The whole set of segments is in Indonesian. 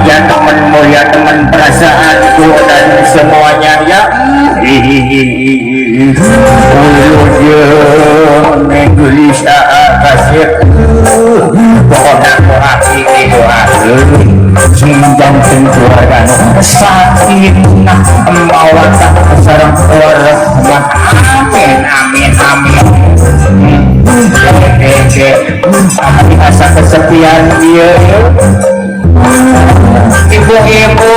Ya temenmu ya teman perasaanku dan semuanya ya. Gelisah kasih pokoknya aku hati doa cinjang keluarga sakit nak mawat sarang rahmat amin amin amin. Kami asa kesepian dia. Ibu-ibu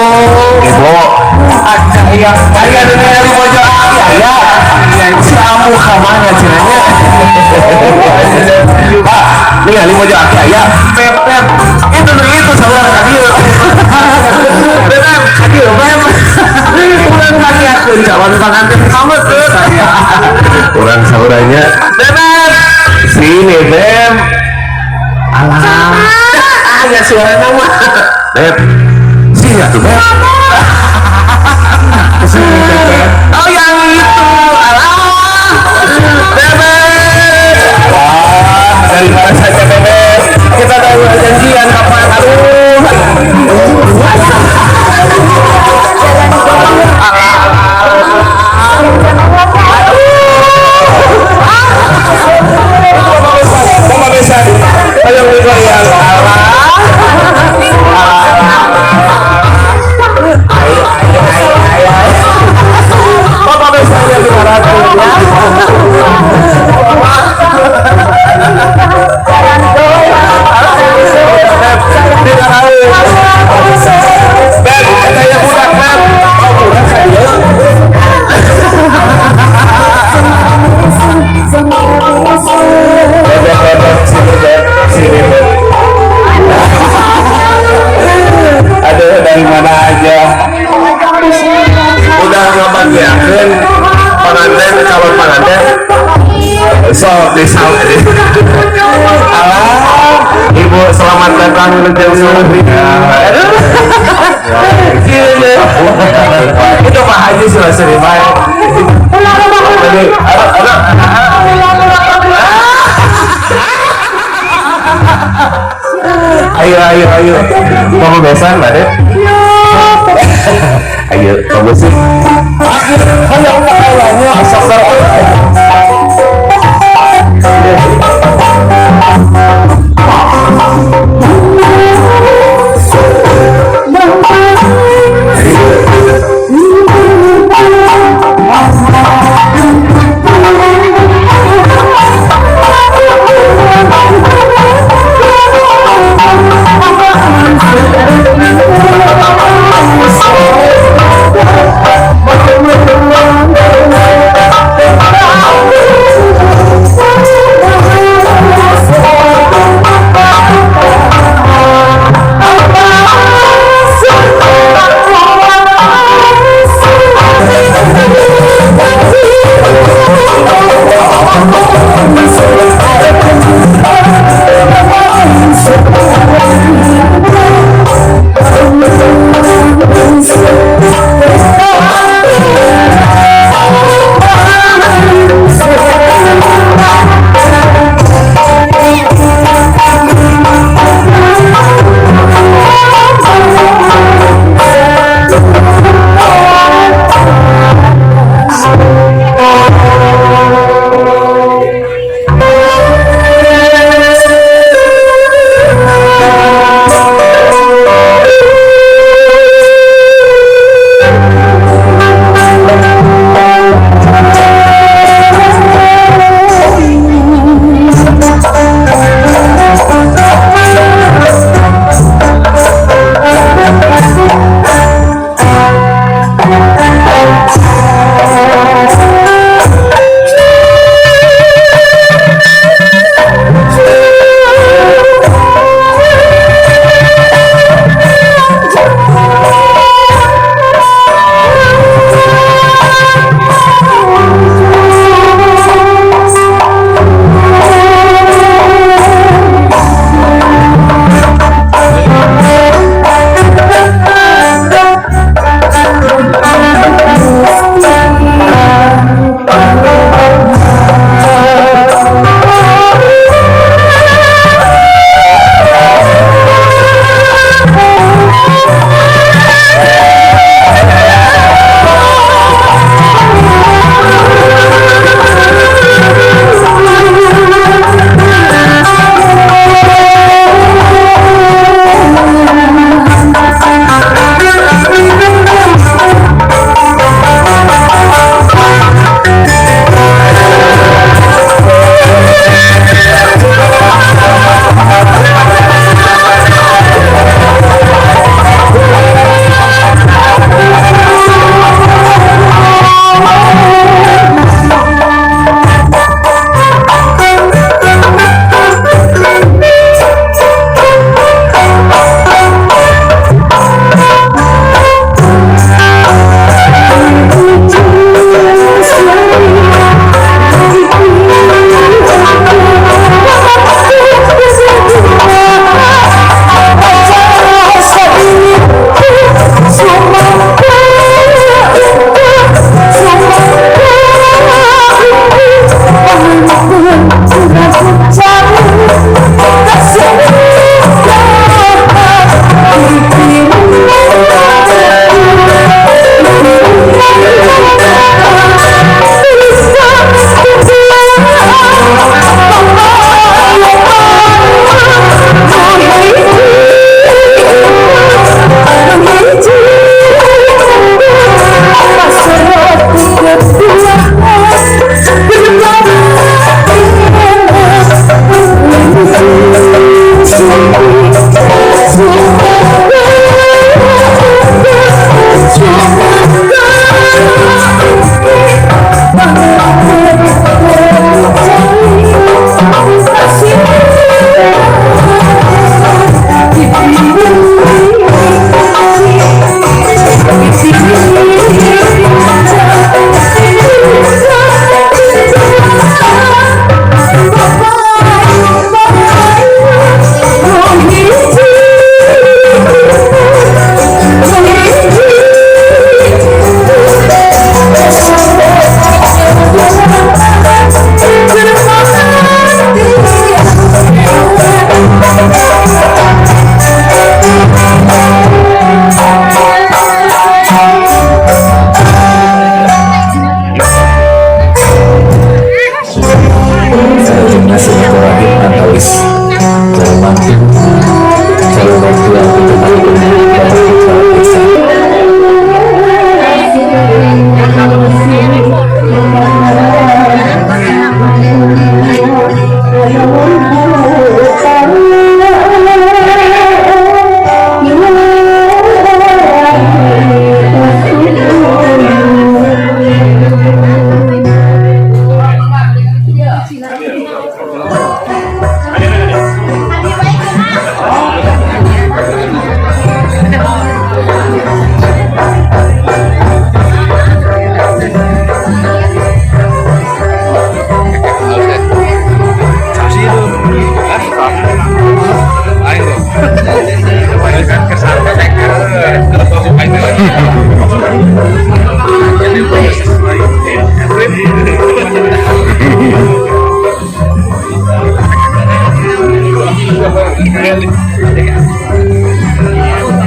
ada yang kaya dari pojok ya kamu kemana cenanya pak ini kali pojok ya pep itu saudara tadi benar tadi pep kurang kaki aku jalan pengantin kamu tuh kurang saudaranya benar sini bem alah ada suara nama beb sini atuh beb kesini beb oh yang aja udah ngebagiakeun pengantin calon pengantin so disal ini alah ibu selamat datang menjadi surga itu Pak Haji sudah sering main ayo kamu besan Mbak Dek ayo kamu sih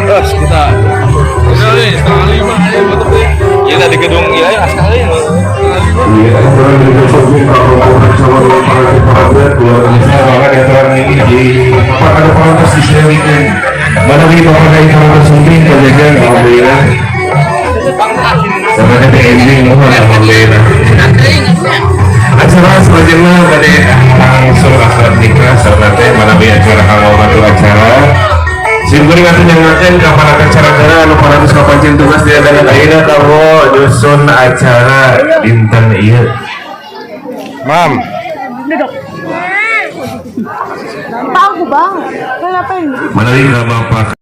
Terus kita nih setengah 5 ya tadi gedung ya sekali acara selanjutnya tadi langsung akad nikah serta menawi acara halal acara Simpul nggak tunjangan kapan akan cara cara anu paratus kapan tugas dia dengan ayeuna kamu dusun acara dinten iya mam Tahu bang, kenapa ini? menawi ka bapak